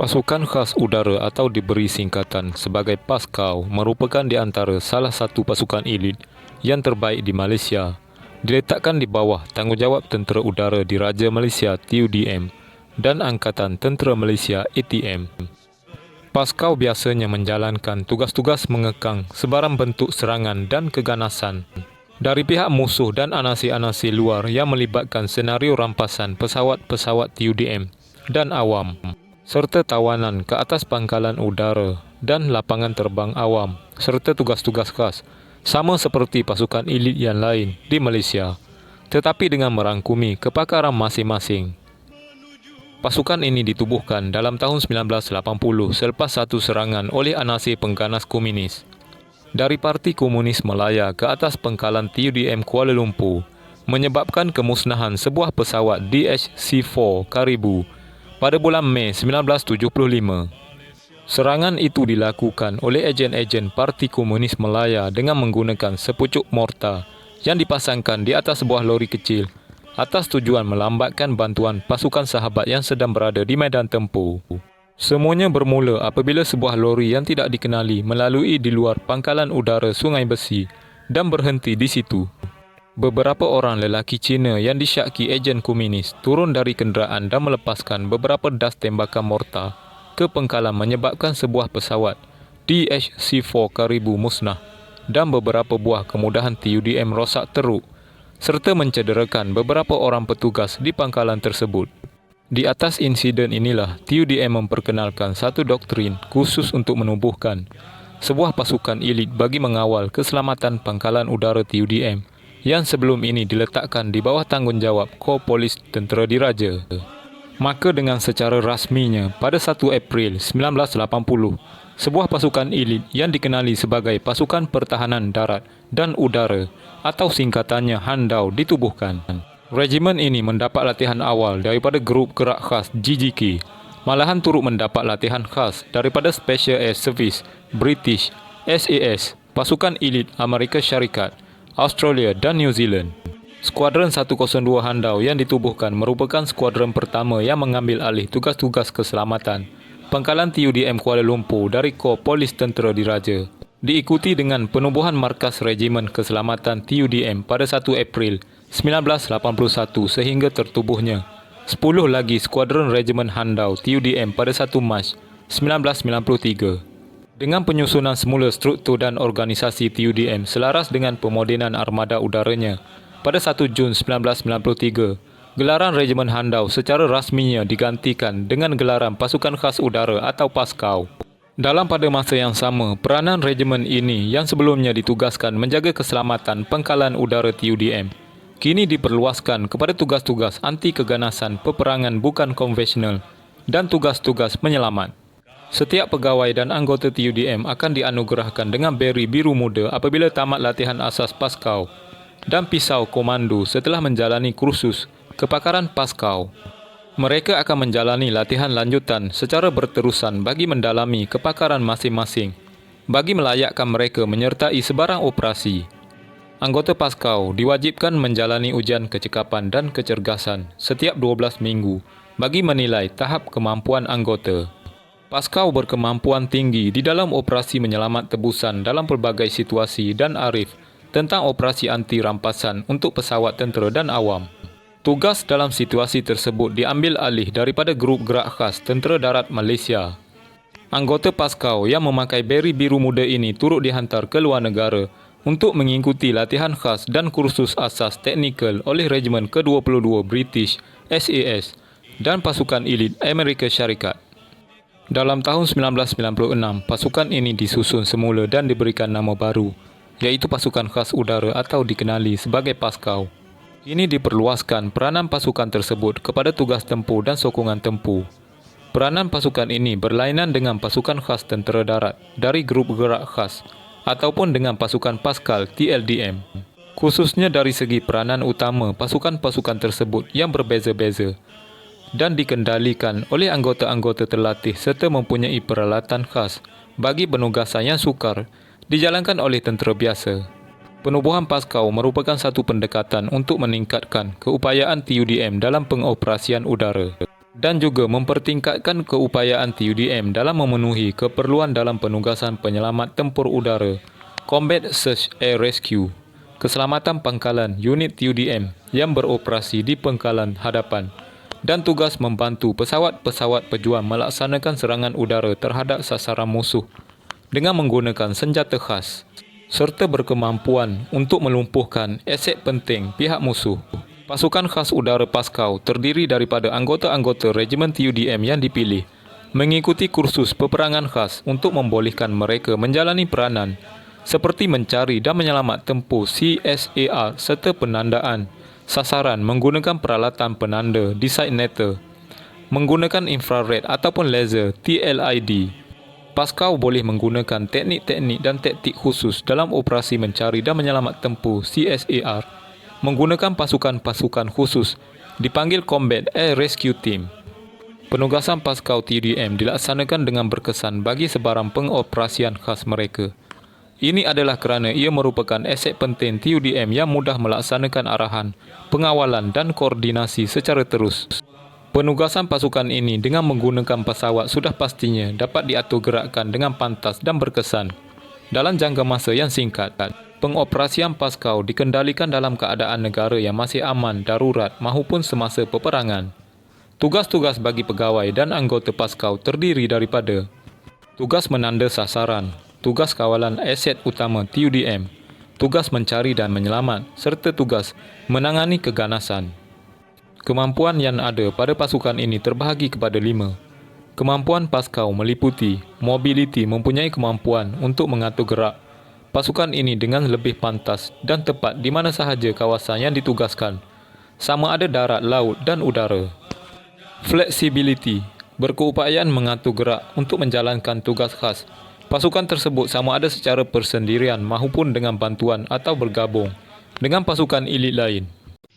Pasukan Khas Udara atau diberi singkatan sebagai PASKAU merupakan di antara salah satu pasukan elit yang terbaik di Malaysia. Diletakkan di bawah Tanggungjawab Tentera Udara Diraja Malaysia TUDM dan Angkatan Tentera Malaysia ATM. PASKAU biasanya menjalankan tugas-tugas mengekang sebarang bentuk serangan dan keganasan dari pihak musuh dan anasi-anasi luar yang melibatkan senario rampasan pesawat-pesawat TUDM dan awam, serta tawanan ke atas pangkalan udara dan lapangan terbang awam, serta tugas-tugas khas, sama seperti pasukan elit yang lain di Malaysia, tetapi dengan merangkumi kepakaran masing-masing. Pasukan ini ditubuhkan dalam tahun 1980 selepas satu serangan oleh anasi pengganas komunis dari Parti Komunis Malaya ke atas pangkalan TUDM Kuala Lumpur, menyebabkan kemusnahan sebuah pesawat DHC-4 Caribou pada bulan Mei 1975. Serangan itu dilakukan oleh ejen-ejen Parti Komunis Malaya dengan menggunakan sepucuk mortar yang dipasangkan di atas sebuah lori kecil atas tujuan melambatkan bantuan pasukan sahabat yang sedang berada di medan tempur. Semuanya bermula apabila sebuah lori yang tidak dikenali melalui di luar pangkalan udara Sungai Besi dan berhenti di situ. Beberapa orang lelaki Cina yang disyaki ejen komunis turun dari kenderaan dan melepaskan beberapa das tembakan mortar ke pangkalan menyebabkan sebuah pesawat DHC-4 Caribou musnah dan beberapa buah kemudahan TUDM rosak teruk serta mencederakan beberapa orang petugas di pangkalan tersebut. Di atas insiden inilah TUDM memperkenalkan satu doktrin khusus untuk menubuhkan sebuah pasukan elit bagi mengawal keselamatan pangkalan udara TUDM yang sebelum ini diletakkan di bawah tanggungjawab Kor Polis Tentera Diraja. Maka dengan secara rasminya pada 1 April 1980, sebuah pasukan elit yang dikenali sebagai Pasukan Pertahanan Darat dan Udara atau singkatannya Handau ditubuhkan. Regimen ini mendapat latihan awal daripada Grup Gerak Khas GGK, malahan turut mendapat latihan khas daripada Special Air Service British, SAS, pasukan elit Amerika Syarikat, Australia dan New Zealand. Skuadron 102 Handau yang ditubuhkan merupakan skuadron pertama yang mengambil alih tugas-tugas keselamatan pangkalan TUDM Kuala Lumpur dari Kor Polis Tentera Diraja, diikuti dengan penubuhan markas Regimen Keselamatan TUDM pada 1 April 1981 sehingga tertubuhnya 10 lagi skuadron Regimen Handau TUDM pada 1 Mac 1993. Dengan penyusunan semula struktur dan organisasi TUDM selaras dengan pemodenan armada udaranya, pada 1 Jun 1993, gelaran Regimen Handau secara rasminya digantikan dengan gelaran Pasukan Khas Udara atau PASKAU. Dalam pada masa yang sama, peranan regimen ini yang sebelumnya ditugaskan menjaga keselamatan pangkalan udara TUDM, kini diperluaskan kepada tugas-tugas anti keganasan peperangan bukan konvensional dan tugas-tugas penyelamat. Setiap pegawai dan anggota TUDM akan dianugerahkan dengan beri biru muda apabila tamat latihan asas PASKAU dan pisau komando setelah menjalani kursus kepakaran PASKAU. Mereka akan menjalani latihan lanjutan secara berterusan bagi mendalami kepakaran masing-masing bagi melayakkan mereka menyertai sebarang operasi. Anggota PASKAU diwajibkan menjalani ujian kecekapan dan kecergasan setiap 12 minggu bagi menilai tahap kemampuan anggota. PASKAU berkemampuan tinggi di dalam operasi menyelamat tebusan dalam pelbagai situasi dan arif tentang operasi anti rampasan untuk pesawat tentera dan awam. Tugas dalam situasi tersebut diambil alih daripada Grup Gerak Khas Tentera Darat Malaysia. Anggota PASKAU yang memakai beri biru muda ini turut dihantar ke luar negara untuk mengikuti latihan khas dan kursus asas teknikal oleh Regimen ke-22 British, SAS dan pasukan elit Amerika Syarikat. Dalam tahun 1996, pasukan ini disusun semula dan diberikan nama baru, iaitu Pasukan Khas Udara atau dikenali sebagai PASKAU. Ini diperluaskan peranan pasukan tersebut kepada tugas tempur dan sokongan tempur. Peranan pasukan ini berlainan dengan Pasukan Khas Tentera Darat dari Grup Gerak Khas ataupun dengan Pasukan Paskal TLDM. Khususnya dari segi peranan utama pasukan-pasukan tersebut yang berbeza-beza dan dikendalikan oleh anggota-anggota terlatih serta mempunyai peralatan khas bagi penugasan yang sukar dijalankan oleh tentera biasa. Penubuhan PASKAU merupakan satu pendekatan untuk meningkatkan keupayaan TUDM dalam pengoperasian udara. dan juga mempertingkatkan keupayaan TUDM dalam memenuhi keperluan dalam penugasan penyelamat tempur udara, Combat Search Air Rescue, keselamatan pangkalan unit TUDM yang beroperasi di pangkalan hadapan, dan tugas membantu pesawat-pesawat pejuang melaksanakan serangan udara terhadap sasaran musuh dengan menggunakan senjata khas, serta berkemampuan untuk melumpuhkan aset penting pihak musuh. Pasukan khas udara Paskhau terdiri daripada anggota-anggota Regimen TUDM yang dipilih, mengikuti kursus peperangan khas untuk membolehkan mereka menjalani peranan seperti mencari dan menyelamat tempur CSAR serta penandaan sasaran menggunakan peralatan penanda Designate, menggunakan infrared ataupun laser TLID. Paskhau boleh menggunakan teknik-teknik dan taktik khusus dalam operasi mencari dan menyelamat tempur CSAR, menggunakan pasukan-pasukan khusus dipanggil Combat Air Rescue Team. Penugasan Paskhau TUDM dilaksanakan dengan berkesan bagi sebarang pengoperasian khas mereka. Ini adalah kerana ia merupakan aset penting TUDM yang mudah melaksanakan arahan, pengawalan dan koordinasi secara terus. Penugasan pasukan ini dengan menggunakan pesawat sudah pastinya dapat diatur gerakkan dengan pantas dan berkesan dalam jangka masa yang singkat. Pengoperasian Paskhau dikendalikan dalam keadaan negara yang masih aman, darurat maupun semasa peperangan. Tugas-tugas bagi pegawai dan anggota Paskhau terdiri daripada tugas menanda sasaran, tugas kawalan aset utama TUDM, tugas mencari dan menyelamat, serta tugas menangani keganasan. Kemampuan yang ada pada pasukan ini terbahagi kepada 5. Kemampuan Paskhau meliputi mobiliti, mempunyai kemampuan untuk mengatur gerak pasukan ini dengan lebih pantas dan tepat di mana sahaja kawasan yang ditugaskan, sama ada darat, laut dan udara. Flexibility, berkeupayaan mengatur gerak untuk menjalankan tugas khas pasukan tersebut sama ada secara persendirian maupun dengan bantuan atau bergabung dengan pasukan elit lain.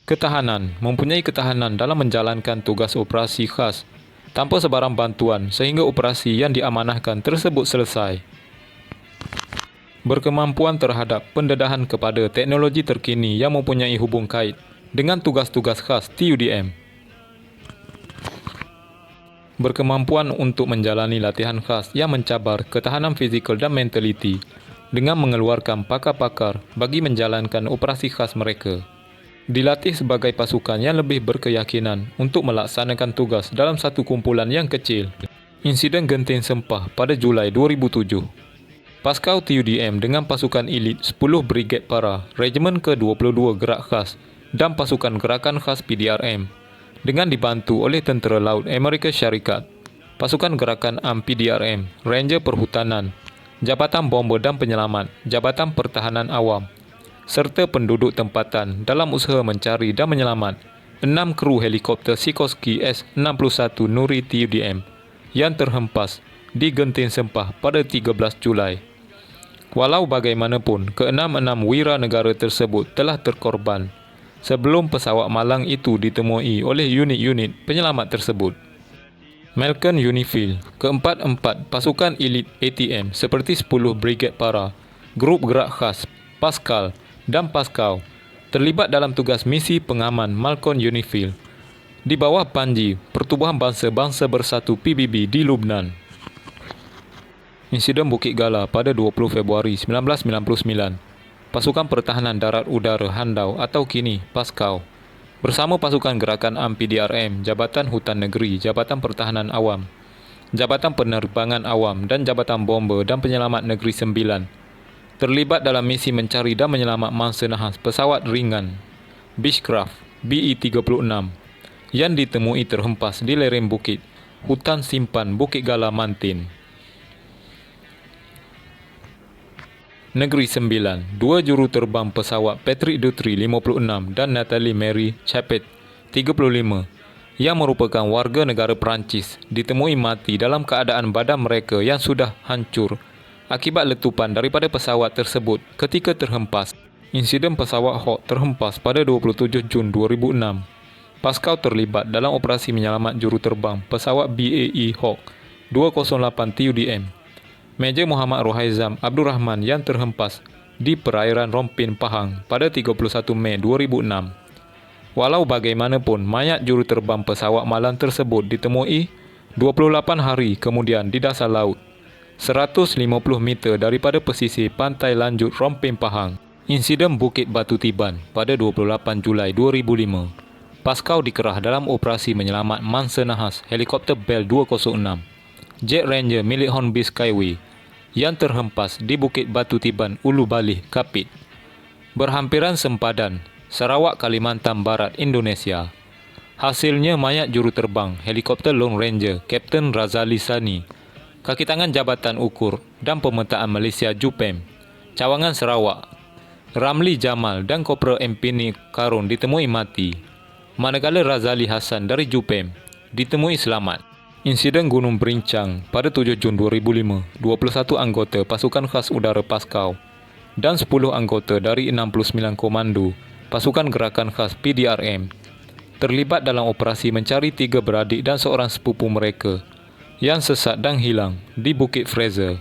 Ketahanan, mempunyai ketahanan dalam menjalankan tugas operasi khas tanpa sebarang bantuan sehingga operasi yang diamanahkan tersebut selesai. Berkemampuan terhadap pendedahan kepada teknologi terkini yang mempunyai hubung kait dengan tugas-tugas khas TUDM. Berkemampuan untuk menjalani latihan khas yang mencabar ketahanan fizikal dan mentaliti dengan mengeluarkan pakar-pakar bagi menjalankan operasi khas mereka. Dilatih sebagai pasukan yang lebih berkeyakinan untuk melaksanakan tugas dalam satu kumpulan yang kecil. Insiden Genting Sempah pada Julai 2007. Paskhau TUDM dengan pasukan elit 10 Brigade Para, Regimen ke-22 Gerak Khas dan pasukan gerakan khas PDRM dengan dibantu oleh Tentera Laut Amerika Syarikat, pasukan gerakan AM PDRM, Ranger Perhutanan, Jabatan Bomber dan Penyelamat, Jabatan Pertahanan Awam, serta penduduk tempatan dalam usaha mencari dan menyelamat 6 kru helikopter Sikorsky S-61 Nuri TUDM yang terhempas di Genting Sempah pada 13 Julai. Walau bagaimanapun, ke-6 wira negara tersebut telah terkorban sebelum pesawat malang itu ditemui oleh unit-unit penyelamat tersebut. Malcolm Unifield, ke-4 pasukan elit ATM seperti 10 Brigade Para, Grup Gerak Khas, Pascal dan Paskhau terlibat dalam tugas misi pengaman Malcolm Unifield di bawah Panji Pertubuhan Bangsa-Bangsa Bersatu PBB di Lubnan. Insiden Bukit Gala pada 20 Februari 1999. Pasukan Pertahanan Darat Udara Handau atau kini Paskhau bersama pasukan gerakan AM PDRM, Jabatan Hutan Negeri, Jabatan Pertahanan Awam, Jabatan Penerbangan Awam dan Jabatan Bomber dan Penyelamat Negeri 9 terlibat dalam misi mencari dan menyelamat mangsa nahas pesawat ringan Beechcraft BE-36 yang ditemui terhempas di lereng bukit Hutan Simpan Bukit Gala Mantin. Negeri 9, 2 juru terbang pesawat Patrick Dutry 56 dan Natalie Mary Chapet 35 yang merupakan warga negara Perancis ditemui mati dalam keadaan badan mereka yang sudah hancur akibat letupan daripada pesawat tersebut ketika terhempas. Insiden pesawat Hawk terhempas pada 27 Jun 2006. Paskhau terlibat dalam operasi menyelamat juruterbang pesawat BAE Hawk 208 TUDM, Major Muhammad Rohaizam Abdul Rahman yang terhempas di perairan Rompin Pahang pada 31 Mei 2006. Walau bagaimanapun, mayat juruterbang pesawat malam tersebut ditemui 28 hari kemudian di dasar laut, 150 meter daripada pesisir pantai lanjut Rompin Pahang. Insiden Bukit Batu Tiban pada 28 Julai 2005. Pascaw dikerah dalam operasi menyelamat mangsa nahas helikopter Bell 206, Jet Ranger milik Hornby Skyway yang terhempas di Bukit Batu Tiban, Ulu Balih, Kapit. Berhampiran sempadan, Sarawak, Kalimantan Barat, Indonesia. Hasilnya mayat juruterbang helikopter Lone Ranger Kapten Razali Sani, kaki tangan Jabatan Ukur dan Pemetaan Malaysia JUPEM, Cawangan Sarawak. Ramli Jamal dan Kopral Empini Karun ditemui mati, manakala Razali Hassan dari JUPEM ditemui selamat. Insiden Gunung Berincang pada 7 Jun 2005, 21 anggota pasukan khas udara Pascaw dan 10 anggota dari 69 komando pasukan gerakan khas PDRM terlibat dalam operasi mencari 3 beradik dan seorang sepupu mereka yang sesat dan hilang di Bukit Fraser.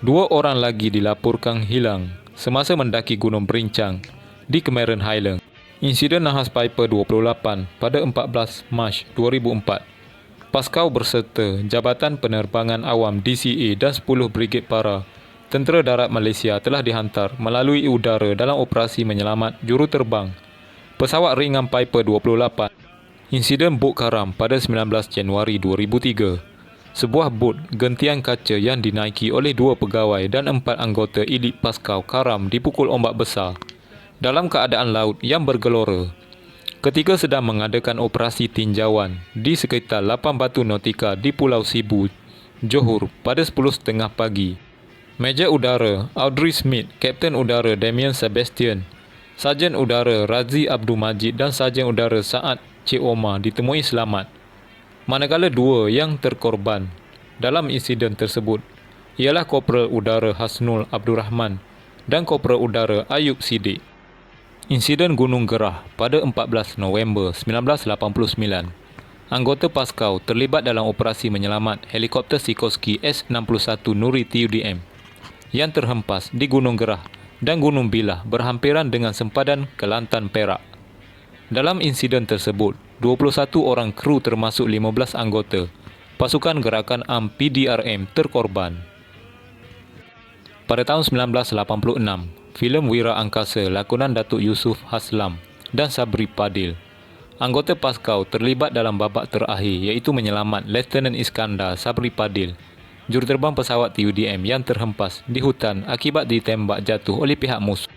2 orang lagi dilaporkan hilang semasa mendaki Gunung Berincang di Cameron Highland. Insiden Nahas Piper 28 pada 14 Mac 2004. Pascaw berserta Jabatan Penerbangan Awam DCA dan 10 Brigade Para Tentera Darat Malaysia telah dihantar melalui udara dalam operasi menyelamat juruterbang pesawat ringan Piper 28. Insiden bot karam pada 19 Januari 2003. Sebuah bot gentian kaca yang dinaiki oleh 2 pegawai dan 4 anggota elit Pascaw karam dipukul ombak besar dalam keadaan laut yang bergelora ketika sedang mengadakan operasi tinjauan di sekitar 8 batu nautika di Pulau Sibu, Johor pada 10.30 pagi. Meja Udara Audrey Smith, Kapten Udara Damien Sebastian, Sarjan Udara Razi Abdul Majid dan Sarjan Udara Saad Cik Omar ditemui selamat. Manakala 2 yang terkorban dalam insiden tersebut ialah Kopral Udara Hasnul Abdul Rahman dan Kopral Udara Ayub Siddiq. Insiden Gunung Gerah pada 14 November 1989. Anggota Pascaw terlibat dalam operasi menyelamat helikopter Sikorsky S-61 Nuri TUDM yang terhempas di Gunung Gerah dan Gunung Bilah berhampiran dengan sempadan Kelantan, Perak. Dalam insiden tersebut, 21 orang kru termasuk 15 anggota pasukan gerakan AM PDRM terkorban. Pada tahun 1986, filem Wira Angkasa lakonan Datuk Yusof Haslam dan Sabri Padil, anggota Pascaw terlibat dalam babak terakhir iaitu menyelamat Lieutenant Iskandar Sabri Padil, juruterbang pesawat TUDM yang terhempas di hutan akibat ditembak jatuh oleh pihak musuh.